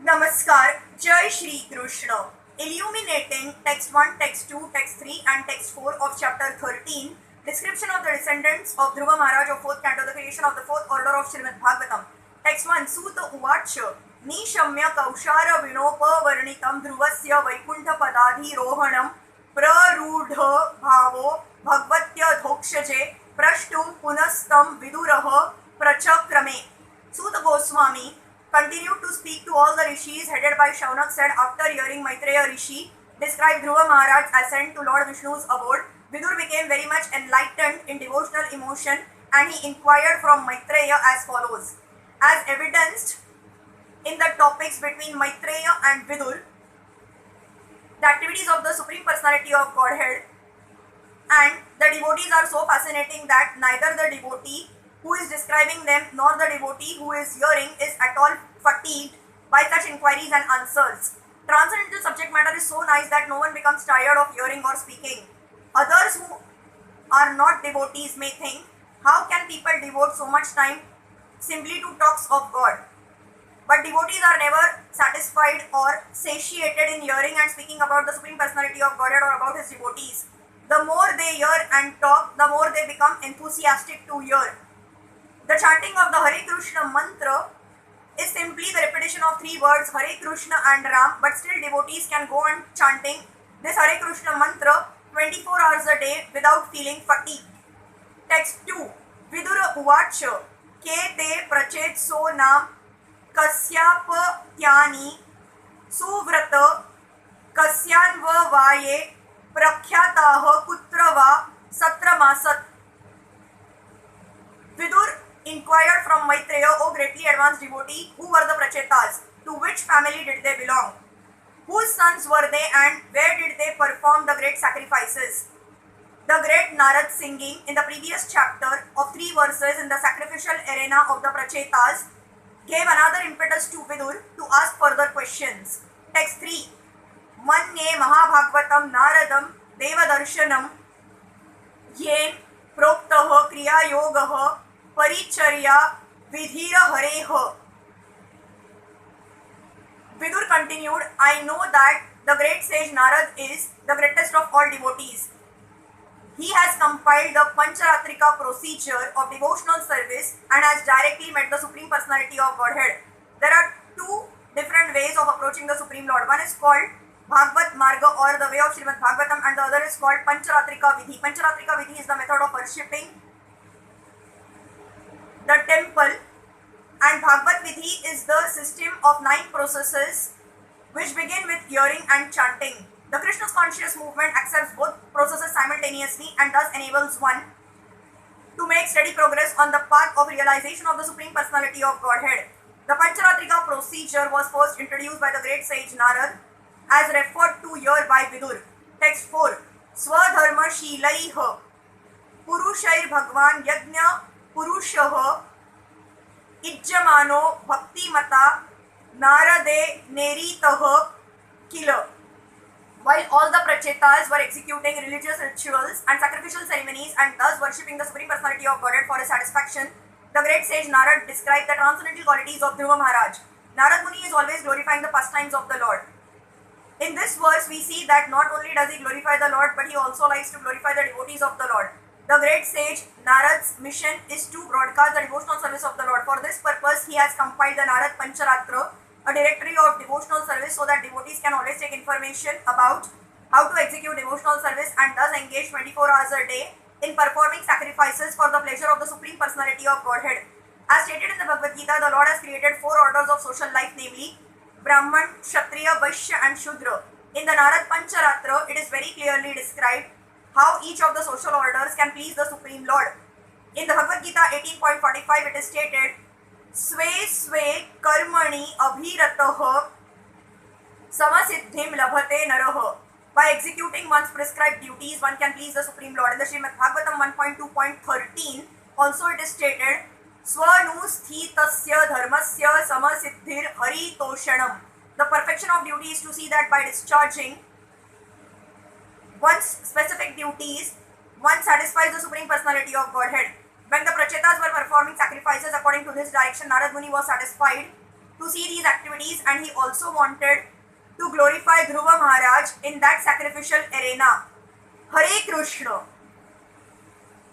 Namaskar, Jai Shri Krishna. Illuminating text 1, text 2, text 3 and text 4 of chapter 13, description of the descendants of Dhruv Maharaja of 4th Canto, the creation of the 4th order of Srimad Bhagavatam. Text 1, Suta Uvacha, Nishamya Kaushara Vinopa Varnitam Dhruvasya Vaikuntha Padadhi Rohanam Prarudha Bhavo Bhagvatya Dhokshaje Prashtum Punastam Viduraha Prachakrame. Suta Goswami continued to speak to all the rishis headed by Shaunak said after hearing Maitreya Rishi describe Dhruva Maharaj's ascent to Lord Vishnu's abode, Vidur became very much enlightened in devotional emotion and he inquired from Maitreya as follows. As evidenced in the topics between Maitreya and Vidur, the activities of the Supreme Personality of Godhead and the devotees are so fascinating that neither the devotee who is describing them nor the devotee who is hearing is at all fatigued by such inquiries and answers. Transcendental subject matter is so nice that no one becomes tired of hearing or speaking. Others who are not devotees may think, how can people devote so much time simply to talks of God? But devotees are never satisfied or satiated in hearing and speaking about the Supreme Personality of Godhead or about his devotees. The more they hear and talk, the more they become enthusiastic to hear. The chanting of the Hare Krishna mantra is simply the repetition of 3 words Hare Krishna and Ram, but still devotees can go on chanting this Hare Krishna mantra 24 hours a day without feeling fatigue. Text 2. Vidura Uvacha Ke te prachet so nam kasyapatyani suvrata kasyanva vaye prakhyataha kutrava satramasat. Vidur inquired from Maitreya, O greatly advanced devotee, who were the Prachetas, to which family did they belong, whose sons were they and where did they perform the great sacrifices. The great Narad singing in the previous chapter of 3 verses in the sacrificial arena of the Prachetas gave another impetus to Vidur to ask further questions. Text 3. Manye Mahabhagavatam Naradam Devadarshanam Yen Proktaha Kriya Yogaha Paricharya Vidhira Hareha. Vidur continued, I know that the great sage Narad is the greatest of all devotees. He has compiled the Pancharatrika procedure of devotional service and has directly met the Supreme Personality of Godhead. There are 2 different ways of approaching the Supreme Lord. One is called Bhagavat Marga or the way of Srimad Bhagavatam and the other is called Pancharatrika Vidhi. Pancharatrika Vidhi is the method of worshipping the temple and Bhagavat Vidhi is the system of 9 processes which begin with hearing and chanting. The Krishna's conscious movement accepts both processes simultaneously and thus enables one to make steady progress on the path of realization of the Supreme Personality of Godhead. The Pancharatrika procedure was first introduced by the great sage Narad as referred to here by Vidur. Text 4. Swadharma Shilaiha Purushair Bhagwan Yajna Purushaha Ijjamano Bhakti Mata Narade Neritaha Kila. While all the Prachetas were executing religious rituals and sacrificial ceremonies and thus worshipping the Supreme Personality of Godhead for his satisfaction, the great sage Narad described the transcendental qualities of Dhruva Maharaj. Narad Muni is always glorifying the pastimes of the Lord. In this verse, we see that not only does he glorify the Lord, but he also likes to glorify the devotees of the Lord. The great sage Narad's mission is to broadcast the devotional service of the Lord. For this purpose, he has compiled the Narad Pancharatra, a directory of devotional service so that devotees can always take information about how to execute devotional service and thus engage 24 hours a day in performing sacrifices for the pleasure of the Supreme Personality of Godhead. As stated in the Bhagavad Gita, the Lord has created 4 orders of social life, namely Brahman, Kshatriya, Vaishya and Shudra. In the Narad Pancharatra, it is very clearly described how each of the social orders can please the Supreme Lord. In the Bhagavad Gita 18.45, it is stated, Sve Sve Karmani Abhirataha Samasiddhim Labhate Naraha. By executing one's prescribed duties, one can please the Supreme Lord. In the Srimad Bhagavatam 1.2.13, also it is stated, Swanusthhitasya Dharmasya Samasiddhir Hari Toshanam. The perfection of duty is to see that by discharging one's specific duties, one satisfies the Supreme Personality of Godhead. When the Prachetas were performing sacrifices according to this direction, Narad Muni was satisfied to see these activities, and he also wanted to glorify Dhruva Maharaj in that sacrificial arena. Hare Krishna.